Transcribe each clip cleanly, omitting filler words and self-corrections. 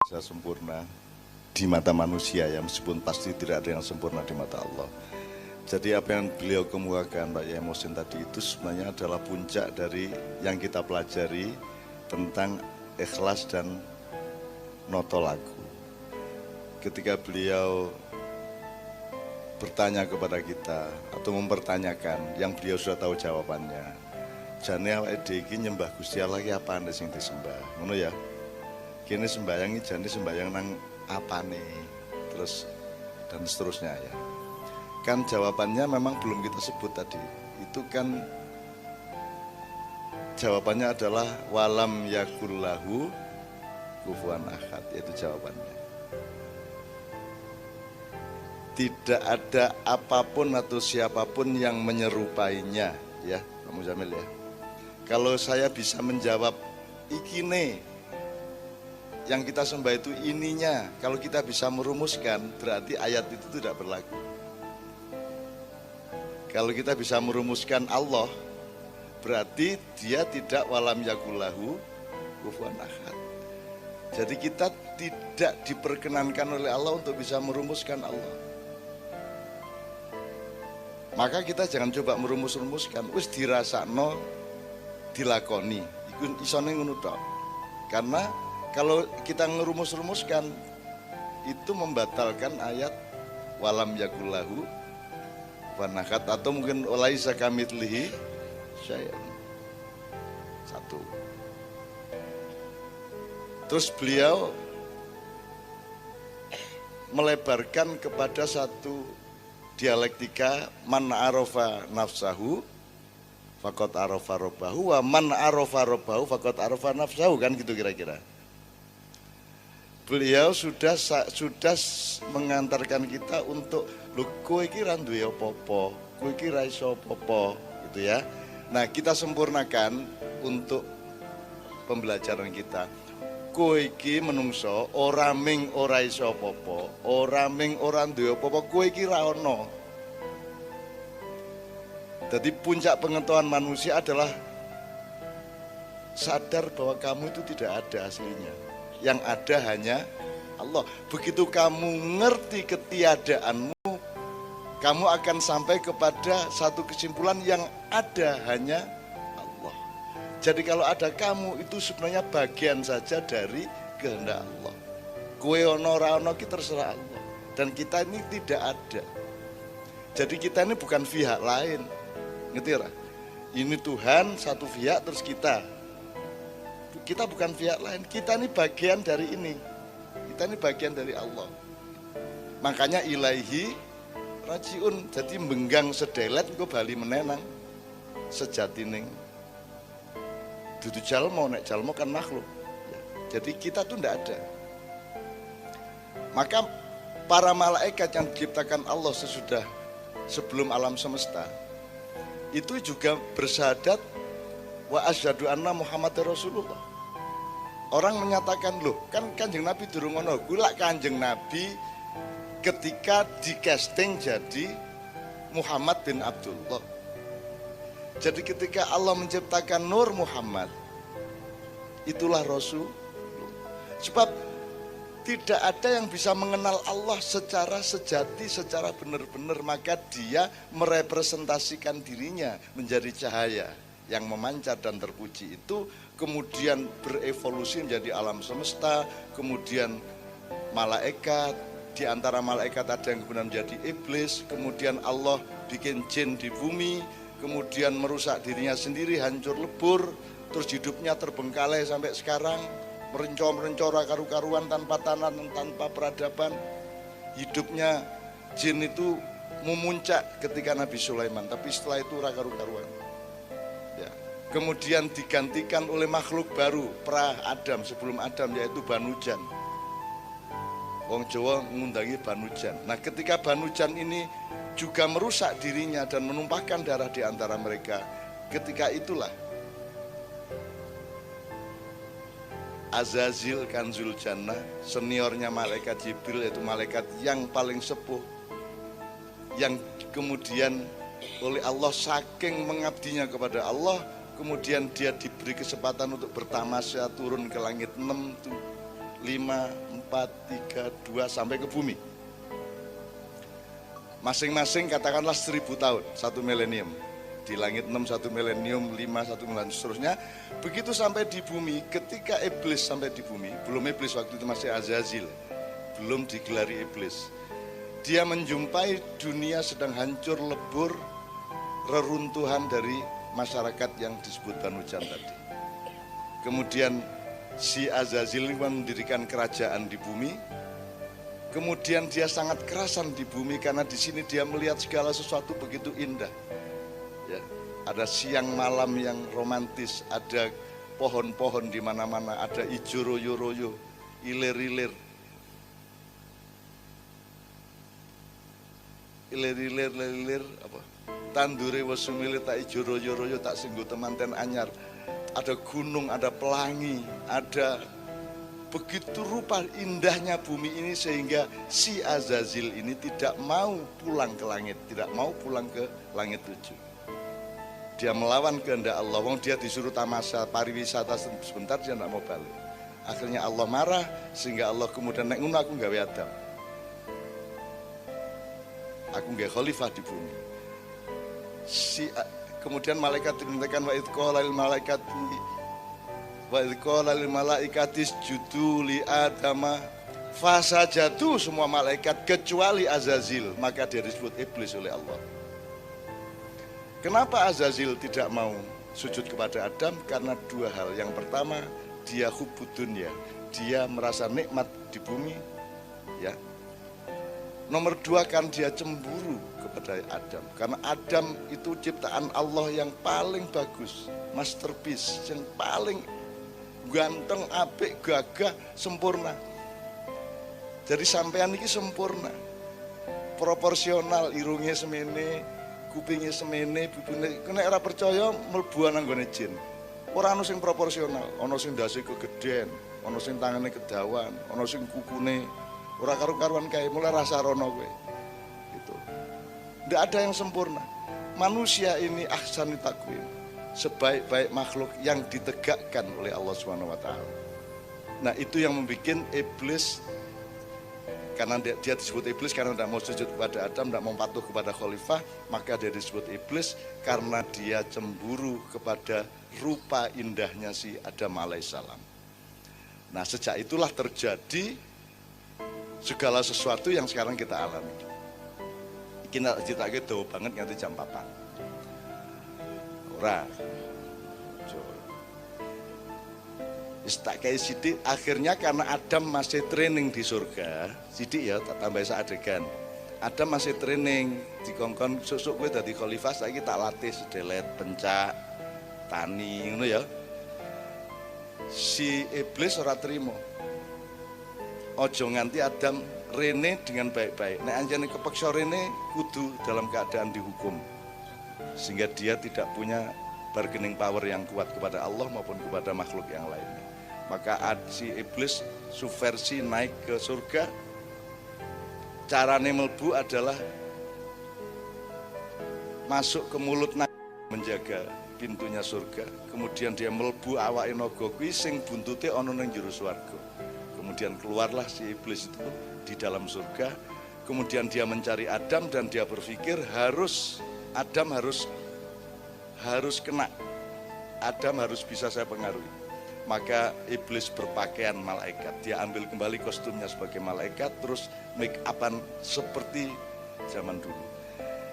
Bisa sempurna di mata manusia ya, meskipun pasti tidak ada yang sempurna di mata Allah. Jadi apa yang beliau kemukakan Pak Yai Muhsin tadi itu sebenarnya adalah puncak dari yang kita pelajari tentang ikhlas dan noto lagu. Ketika beliau bertanya kepada kita atau mempertanyakan yang beliau sudah tahu jawabannya, jane awake dhewe iki nyembah Gusti Allah ki apane sing disembah, ngono ya. Kini sembayang ini jane sembayang nang apane, terus dan seterusnya ya. Kan jawabannya memang belum kita sebut tadi. Itu kan jawabannya adalah walam yakullahu kufuwan ahad, itu jawabannya. Tidak ada apapun atau siapapun yang menyerupainya ya, Pak Muzamil ya. Kalau saya bisa menjawab ikine yang kita sembah itu ininya, kalau kita bisa merumuskan berarti ayat itu tidak berlaku. Kalau kita bisa merumuskan Allah, berarti dia tidak walam yakullahu kufuwan ahad. Jadi kita tidak diperkenankan oleh Allah untuk bisa merumuskan Allah. Maka kita jangan coba merumus-rumuskan, wis dirasakno, dilakoni, iku isone ngono tok. Karena kalau kita ngerumus-rumuskan itu membatalkan ayat walam yakullahu wanakat atau mungkin laisa kamitslihi syai'un. Satu. Terus beliau melebarkan kepada satu dialektika man arafa nafsahu faqad arafa rabbahu wa man arafa rabbahu faqad arafa nafsahu, kan gitu kira-kira. Beliau sudah mengantarkan kita untuk lho kowe iki ra duwe apa-apa, kowe iki ra iso apa-apa gitu ya. Nah, kita sempurnakan untuk pembelajaran kita. Kowe iki menungso ora ming ora iso apa-apa, ora ming ora duwe apa-apa, kowe iki ra ono. Jadi puncak pengetahuan manusia adalah sadar bahwa kamu itu tidak ada aslinya. Yang ada hanya Allah. Begitu kamu ngerti ketiadaanmu, kamu akan sampai kepada satu kesimpulan yang ada hanya Allah. Jadi kalau ada kamu itu sebenarnya bagian saja dari kehendak Allah. Kowe ono ora ono ki terserah Allah. Dan kita ini tidak ada. Jadi kita ini bukan pihak lain. Ngerti ya? Ini Tuhan satu pihak terus kita. Kita bukan pihak lain, kita ini bagian dari ini. Kita ini bagian dari Allah. Makanya ilaihi rajiun, jadi menggang sedelet engko bali menenang sejatining. Dudu jalmo, nek jalmo kan makhluk. Jadi kita tuh ndak ada. Maka para malaikat yang diciptakan Allah sebelum alam semesta itu juga bersyahadat wa asyhadu anna Muhammadar Rasulullah. Orang menyatakan loh, kan Kanjeng Nabi durung ngono. Gula Kanjeng Nabi ketika di casting jadi Muhammad bin Abdullah. Jadi ketika Allah menciptakan Nur Muhammad, itulah Rasul. Sebab tidak ada yang bisa mengenal Allah secara sejati, secara benar-benar, maka dia merepresentasikan dirinya menjadi cahaya yang memancar dan terpuji itu, kemudian berevolusi menjadi alam semesta, kemudian malaikat, di antara malaikat ada yang kemudian menjadi iblis, kemudian Allah bikin jin di bumi, kemudian merusak dirinya sendiri, hancur lebur, terus hidupnya terbengkalai sampai sekarang, merencor karu-karuan tanpa tanah dan tanpa peradaban. Hidupnya jin itu memuncak ketika Nabi Sulaiman, tapi setelah itu karu-karuan. Kemudian digantikan oleh makhluk baru pra Adam, sebelum Adam, yaitu Banujan. Wong Jawa ngundangi Banujan. Nah, ketika Banujan ini juga merusak dirinya dan menumpahkan darah di antara mereka, ketika itulah Azazil Kanzul Jannah, seniornya malaikat Jibril, yaitu malaikat yang paling sepuh, yang kemudian oleh Allah saking mengabdinya kepada Allah, kemudian dia diberi kesempatan untuk bertamasya turun ke langit 6, 5, 4, 4, 3, 2 sampai ke bumi. Masing-masing katakanlah 1000 tahun, 1 milenium. Di langit 6 1 milenium, 5 1 milenium, seterusnya. Begitu sampai di bumi, ketika iblis sampai di bumi, belum iblis waktu itu masih Azazil, belum digelari iblis. Dia menjumpai dunia sedang hancur lebur, reruntuhan dari masyarakat yang disebut Banu Jan tadi. Kemudian si Azazil mendirikan kerajaan di bumi. Kemudian dia sangat kerasan di bumi karena di sini dia melihat segala sesuatu begitu indah. Ya, ada siang malam yang romantis, ada pohon-pohon di mana-mana, ada ijo royo-royo, ilir-ilir. Ilir-ilir apa? Tandure wis sumilir tak ijo royo-royo tak singgo temanten anyar. Ada gunung, ada pelangi, ada begitu rupa indahnya bumi ini sehingga si Azazil ini tidak mau pulang ke langit, tidak mau pulang ke langit 7. Dia melawan kehendak Allah. Wong dia disuruh tamasya pariwisata sebentar, dia tidak mau balik. Akhirnya Allah marah sehingga Allah kemudian nek ngono aku gawe Adam. Aku gawe khalifah di bumi. Kemudian malaikat dimintakan wa idh qala lil malaikati wa idh qala lil malaikati isjudu li adama fasajadu, semua malaikat kecuali Azazil, maka dia disebut iblis oleh Allah. Kenapa Azazil tidak mau sujud kepada Adam? Karena dua hal. Yang pertama, dia hubbud dunya, dia merasa nikmat di bumi, ya. Nomor dua, kan dia cemburu kepada Adam, karena Adam itu ciptaan Allah yang paling bagus, masterpiece, yang paling ganteng, apik, gagah, sempurna. Jadi sampean ini sempurna, proporsional, irungnya semene, kupingnya semene, bibirnya. Kena ora percaya mlebu nang gone jin. Ora ono sing proporsional, ono sing ndase kegeden, ono sing tangane kedawan, ono sing kukune ora karu-karuan kae, mulai rasa rono kowe. Gitu. Ndak ada yang sempurna. Manusia ini ahsani takwim, sebaik-baik makhluk yang ditegakkan oleh Allah Subhanahu wa taala. Nah, itu yang membuat iblis, karena dia disebut iblis karena tidak mau sujud kepada Adam, tidak mau patuh kepada khalifah, maka dia disebut iblis karena dia cemburu kepada rupa indahnya si Adam alaihissalam. Nah, sejak itulah terjadi segala sesuatu yang sekarang kita alami. Kita ceritake dawa banget nganti jam 4. Ora. Tak kayak sidik, akhirnya karena Adam masih training di surga, sidik ya, tak tambah adegan. Adam masih training, dikongkon susuk gue dari khalifah, saiki tak latih sedelet, pencak, tani, ngono ya. Si iblis ora terima. Ojo nganti Adam rene dengan baik-baik. Nek anjane kepeksa rene kudu dalam keadaan dihukum. Sehingga dia tidak punya bargaining power yang kuat kepada Allah maupun kepada makhluk yang lainnya. Maka si iblis subversi naik ke surga. Carane melbu adalah masuk ke mulut naga, menjaga pintunya surga. Kemudian dia melbu awake naga kuwi sing buntute ana ning jero swarga. Kemudian keluarlah si iblis itu di dalam surga. Kemudian dia mencari Adam dan dia berpikir Adam harus kena. Adam harus bisa saya pengaruhi. Maka iblis berpakaian malaikat. Dia ambil kembali kostumnya sebagai malaikat, terus make upan seperti zaman dulu.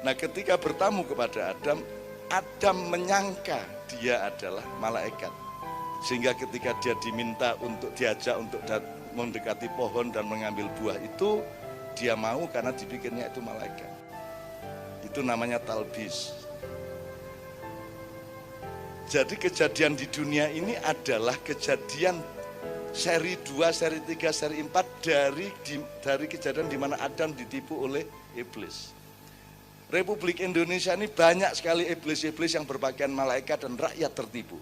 Nah, ketika bertamu kepada Adam, Adam menyangka dia adalah malaikat. Sehingga ketika dia diminta untuk diajak untuk mendekati pohon dan mengambil buah itu, dia mau karena dipikirnya itu malaikat. Itu namanya talbis. Jadi kejadian di dunia ini adalah kejadian seri 2, seri 3, seri 4 dari kejadian di mana Adam ditipu oleh iblis. Republik Indonesia ini banyak sekali iblis-iblis yang berpakaian malaikat dan rakyat tertipu.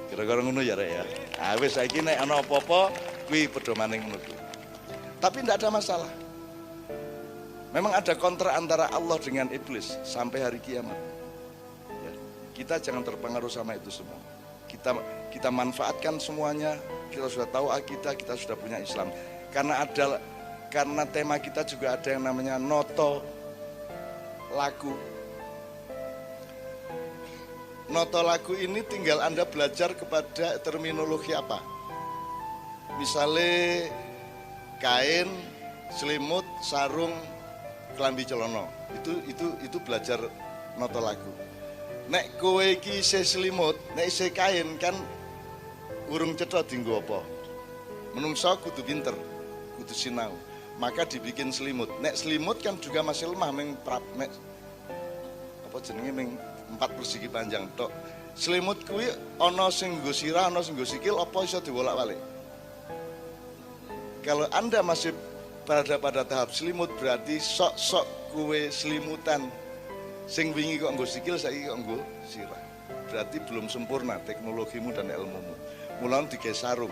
Kira-kira ngono ya, Rek ya. Ah wis saiki nek ana apa-apa kuwi padha maning ngono kuwi. Tapi tidak ada masalah. Memang ada kontra antara Allah dengan iblis sampai hari kiamat. Ya, kita jangan terpengaruh sama itu semua. Kita manfaatkan semuanya, kita sudah tahu akidah, kita sudah punya Islam. Karena tema kita juga ada yang namanya noto lagu. Noto lagu ini tinggal Anda belajar kepada terminologi apa. Misalnya kain, selimut, sarung, kelambi celono. Itu belajar noto lagu. Nek kowe iki isih selimut, nek isih kain kan urung cetha dienggo apa. Menungso kudu pinter, kudu sinau. Maka dibikin selimut. Nek selimut kan juga masih lemah ming nek apa jenenge ming 4 persegi panjang tok. Selimut kuwi ana sing nggo sirah, ana sing nggo sikil, apa iso diwolak-walik. Kalau Anda masih pada tahap selimut, berarti sok-sok kue selimutan. Sing wingi kok nggo sikil, saiki kok nggo sirah. Berarti belum sempurna teknologimu dan ilmumu. Mulane digawe sarung.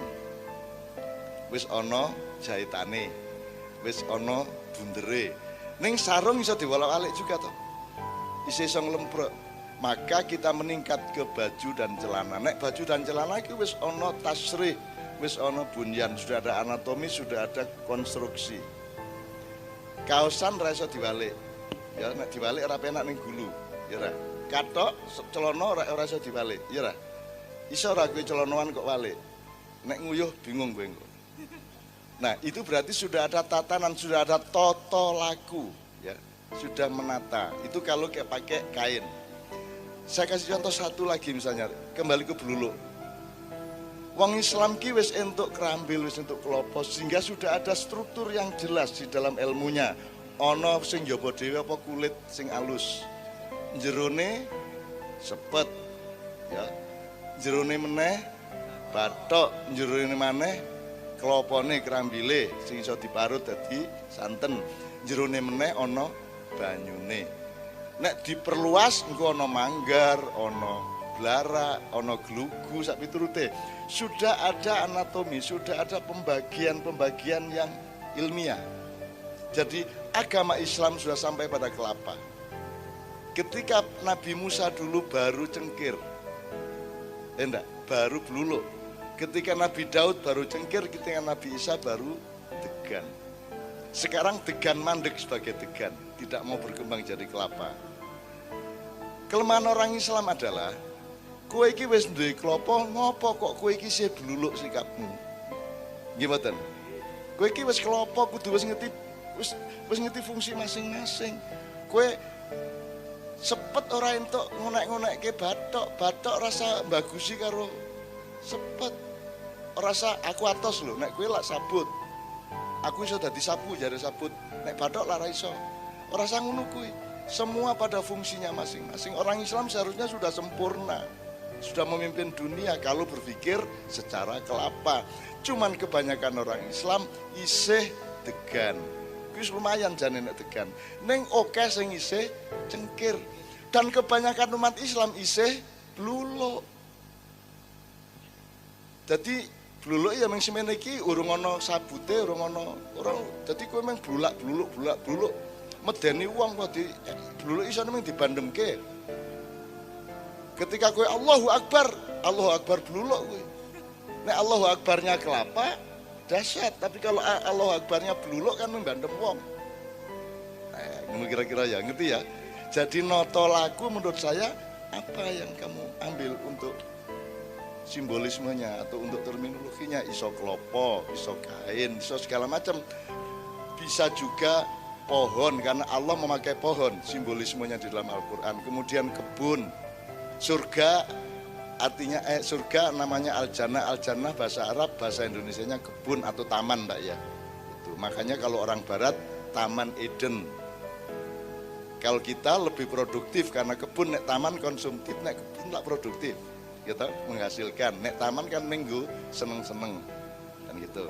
Wis ana jahitane. Wis ana bundere. Ning sarung iso diwolak-walik juga toh. Isih iso nglemprek. Maka kita meningkat ke baju dan celana. Nek baju dan celana iki wis ana tasrih, wis ana bunyan, sudah ada anatomi, sudah ada konstruksi. Kaosan ra iso diwalik. Ya nek diwalik ora penak ning gulu, ya ora. Kathok celana ora iso diwalik, ya ora. Iso ora kowe celanoan kok walik. Nek nguyuh bingung kowe engko. Nah, itu berarti sudah ada tatanan, sudah ada tata laku, ya. Sudah menata. Itu kalau kayak pakai kain. Saya kasih contoh satu lagi misalnya, kembali ke bluluk. Wong Islam ki wis entuk kerambil, wis entuk klopo, sehingga sudah ada struktur yang jelas di dalam ilmunya. Ana sing njaba dhewe apa kulit sing alus. Jerone sepet, ya. Jerone meneh bathok, jerone maneh klopone kerambile sing iso diparut dadi santen. Jerone meneh ana banyune. Nek diperluas engko ana manggar, ana blara, ana glugu sak piturute. Sudah ada anatomi, sudah ada pembagian-pembagian yang ilmiah. Jadi agama Islam sudah sampai pada kelapa. Ketika Nabi Musa dulu baru cengkir. Enggak, baru bluluk. Ketika Nabi Daud baru cengkir, ketika Nabi Isa baru degan. Sekarang degan mandek sebagai degan, tidak mau berkembang jadi kelapa. Kelemahan orang Islam adalah kowe iki wis duwe klopo, ngopo kok kowe iki isih bluluk sikapmu? Nggih mboten. Kowe iki wis klopo kudu wis ngerti fungsi masing-masing. Kowe sepet ora entuk ngonek-ngonekke bathok rasa bagusi karo sepet. Rasa aku atos lho, nek kowe lak sabut. Aku iso dadi sapu jare sabut. Nek bathok lara iso. Ora usah ngono kuwi. Semua pada fungsinya masing-masing. Orang Islam seharusnya sudah sempurna. Sudah memimpin dunia kalau berpikir secara kelapa. Cuman kebanyakan orang Islam isih degan. Kuwi lumayan jane nek degan. Ning oke sing isih cengkir. Dan kebanyakan umat Islam isih bluluk. Jadi bluluk ya mung semene iki urung ana sabute, urung ana dadi kowe mung bluluk. Medeni wong kok di bluluk isane mung dibandemke. Ketika kowe Allahu Akbar bluluk kowe. Nek Allahu Akbarnya kelapa dahsyat, tapi kalau Allahu Akbarnya bluluk kan membandem wong. Ngono kira-kira ya, ngerti ya? Jadi noto laku menurut saya apa yang kamu ambil untuk simbolismenya atau untuk terminologinya, iso klopo, iso kain, iso segala macam. Bisa juga pohon karena Allah memakai pohon, simbolismenya di dalam Al-Qur'an. Kemudian kebun. Surga artinya surga namanya al-jannah bahasa Arab, bahasa Indonesianya kebun atau taman, Mbak ya. Itu. Makanya kalau orang barat Taman Eden. Kalau kita lebih produktif karena kebun, nek taman konsumtif, nek kebun tak produktif. Gitu, menghasilkan. Nek taman kan minggu seneng-seneng. Kan gitu.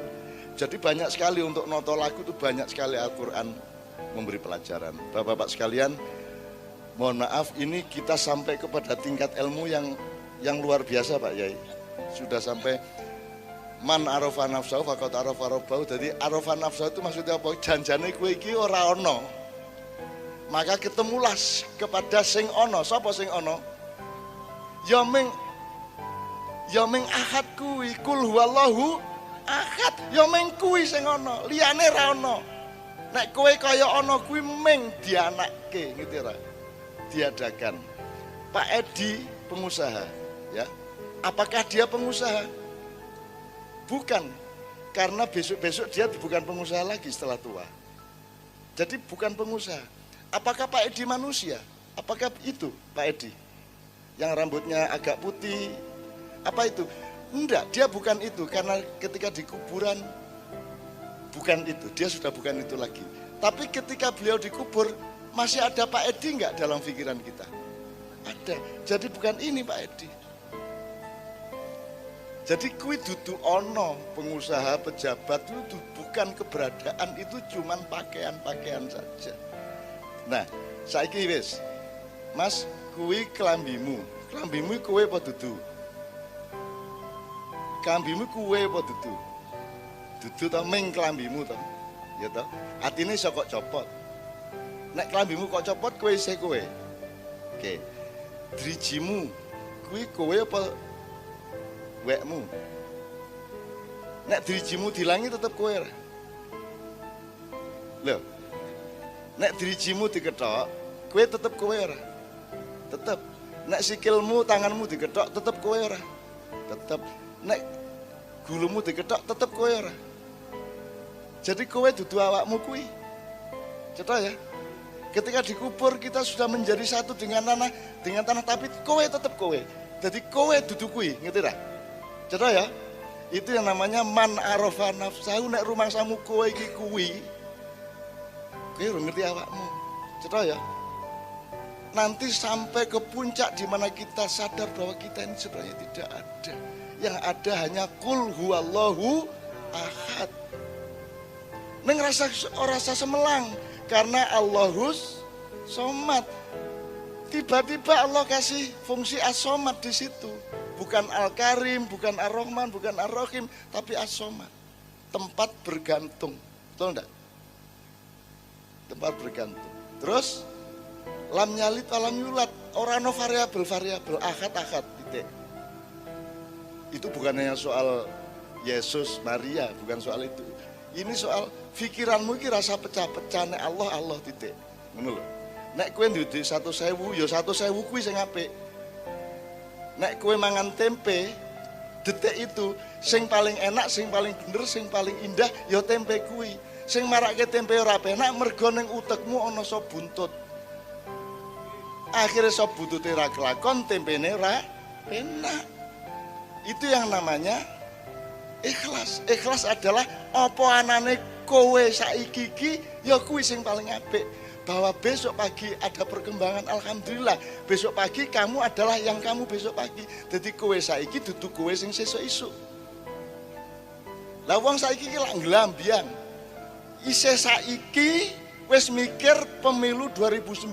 Jadi banyak sekali untuk noto laku itu banyak sekali Al-Qur'an memberi pelajaran. Bapak-bapak sekalian, mohon maaf ini kita sampai kepada tingkat ilmu yang luar biasa Pak Yai. Sudah sampai man arafa nafsahu faqad arafa rabbahu. Jadi arafa nafsahu itu maksudnya apa? Janjane kowe iki ora ana. Maka ketemulah kepada sing ana. Sapa sing ana? Ya ya ming ahad kuwi, kul huwallahu ahad, ya ming kuwi sing ana, liyane ra ana. Nek kowe kaya ana kuwi ming dianakke, ngerti ora? Diadakan. Pak Edi pengusaha, ya. Apakah dia pengusaha? Bukan, karena besok-besok dia bukan pengusaha lagi setelah tua. Jadi bukan pengusaha. Apakah Pak Edi manusia? Apakah itu Pak Edi? Yang rambutnya agak putih, apa itu? Enggak, dia bukan itu, karena ketika di kuburan bukan itu, dia sudah bukan itu lagi. Tapi ketika beliau dikubur, masih ada Pak Edi enggak dalam pikiran kita? Ada. Jadi bukan ini Pak Edi. Jadi kuwi dudu ono pengusaha, pejabat itu bukan keberadaan, itu cuman pakaian-pakaian saja. Nah, saiki wis. Mas, kuwi kelambimu. Kelambimu kowe apa dudu? Kelambimu kowe apa dudu? Dudu to ming kelambimu to. Ya to. Atine iso kok copot. Nek kelambimu kok copot kowe isih kowe. Oke. Drijimu kuwi kowe apa wekmu? Nek drijimu dilangi tetep kowe ora? Lho. Nek drijimu diketok, kowe tetep kowe ora? Tetep. Nek sikilmu, tanganmu diketok, tetep kowe ora? Tetep. Nek gulumu diketok, tetep kowe ora? Jadi kowe dudu awakmu kuwi. Cetha ya? Ketika dikubur kita sudah menjadi satu dengan tanah, tapi kowe tetep kowe. Jadi kowe dudu kuwi, ngerti ra? Cetha ya? Itu yang namanya man arafa nafsahu, nek rumangsamu kowe iki kuwi. Kowe ora ngerti awakmu. Cetha ya? Nanti sampai ke puncak di mana kita sadar bahwa kita ini sebenarnya tidak ada. Yang ada hanya kul huwallahu ahad. Neng rasa semelang karena Allahus somad. Tiba-tiba Allah kasih fungsi as-somad di situ. Bukan Al-Karim, bukan Ar-Rahman, bukan Ar-Rahim, tapi as-somad. Tempat bergantung. Betul enggak? Tempat bergantung. Terus lam nyalit alam yulat, orang no variabel ahad titik. Itu bukan hanya soal Yesus Maria, bukan soal itu. Ini soal pikiranmu iki rasa pecah-pecah nek Allah titik. Ngono lho. Nek kowe duwe 1.000 ya 1.000 kuwi sing apik. Nek kowe mangan tempe detik itu sing paling enak, sing paling bener, sing paling indah ya tempe kuwi. Sing marake tempe ora penak mergo ning utekmu ana sop buntut. Akhirnya sop buntute ra kelakon, tempene ra penak. Itu yang namanya ikhlas. Ikhlas adalah apa anane kowe saiki iki ya kuwi sing paling apik. Bahwa besok pagi ada perkembangan, alhamdulillah. Besok pagi kamu adalah yang kamu besok pagi. Jadi kowe saiki dudu kowe sing sesuk isuk. Lah wong saiki iki lak nglambian. Isih saiki wis mikir pemilu 2019.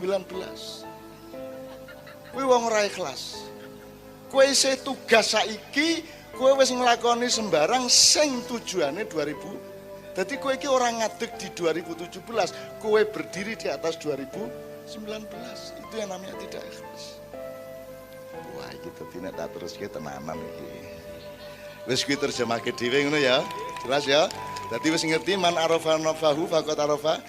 Kowe wong ora ikhlas. Kowe isih tugas saiki, kowe wis nglakoni sembarang sing tujuane 2000. Jadi kowe iki orang ngadeg di 2017, kowe berdiri di atas 2019. Itu yang namanya tidak ikhlas. Wah, iki dadi nek tak teruske tenanan iki. Wis kuwi terjemahke dhewe ngono ya. Jelas ya? Dadi wis ngerti man arafa nafahu faqat arafa